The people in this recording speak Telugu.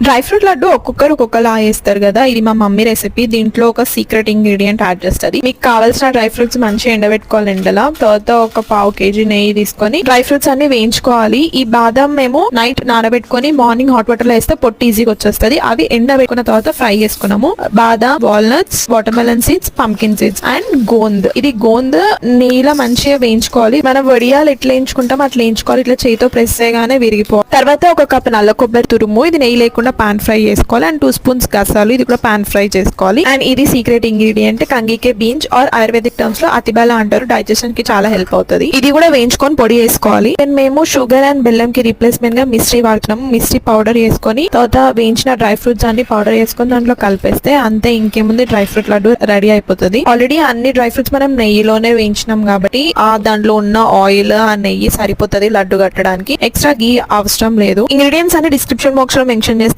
డ్రై ఫ్రూట్ లడ్డు ఒక్కొక్కరు ఒక్కొక్కలా వేస్తారు కదా, ఇది మా మమ్మీ రెసిపీ. దీంట్లో ఒక సీక్రెట్ ఇంగ్రీడియంట్ యాడ్ చేస్తుంది. మీకు కావాల్సిన డ్రై ఫ్రూట్స్ మంచిగా ఎండబెట్టుకోవాలి ఎండలా. తర్వాత ఒక 1/2 kg నెయ్యి తీసుకొని డ్రై ఫ్రూట్స్ అన్ని వేయించుకోవాలి. ఈ బాదం మేము నైట్ నానబెట్టుకొని మార్నింగ్ హాట్ వాటర్ లో వేస్తే పొట్టు ఈజీగా వచ్చేస్తుంది. అవి ఎండబెట్టుకున్న తర్వాత ఫ్రై చేసుకున్నాము. బాదం, walnuts, water melon seeds, pumpkin seeds and gond. ఇది గోంద్ నెయ్యిలో మంచిగా వేయించుకోవాలి. మనం వడియాలు ఎట్లా వేయించుకుంటాం అట్లా వేయించుకోవాలి. ఇట్లా చేతితో ప్రెస్ చేయగానే విరిగిపోవాలి. తర్వాత ఒక కప్ నల్ల కొబ్బరి తురుము, ఇది నెయ్యి లేకుండా పాన్ ఫ్రై చేసుకోవాలి. అండ్ 2 స్పూన్స్ గసాలు, ఇది కూడా పాన్ ఫ్రై చేసుకోవాలి. అండ్ ఇది సీక్రెట్ ఇంగ్రీడియంట్ కంగికే బీన్స్ ఆర్ ఆయుర్వేదిక్ టర్మ్స్ లో అతిబల అంటారు. డైజెషన్ కి చాలా హెల్ప్ అవుతుంది. ఇది కూడా వేయించుకొని పొడి వేసుకోవాలి. దెన్ మేము షుగర్ అండ్ బెల్లం కి రీప్లేస్మెంట్ గా మిస్ట్రీ వాడుతున్నాము. మిస్ట్రీ పౌడర్ వేసుకొని తర్వాత వేయించిన డ్రై ఫ్రూట్స్ అన్ని పౌడర్ వేసుకొని దాంట్లో కలిపేస్తే అంతే, ఇంకేముంది డ్రై ఫ్రూట్ లడ్డు రెడీ అయిపోతుంది. ఆల్రెడీ అన్ని డ్రై ఫ్రూట్స్ మనం నెయ్యిలోనే వేయించినాం కాబట్టి ఆ దాంట్లో ఉన్న ఆయిల్ ఆ నెయ్యి సరిపోతుంది లడ్డు కట్టడానికి. ఎక్స్ట్రా గీ అవసరం లేదు. ఇంగ్రీడియంట్స్ అన్ని డిస్క్రిప్షన్ బాక్స్ లో మెన్షన్ చేస్తా.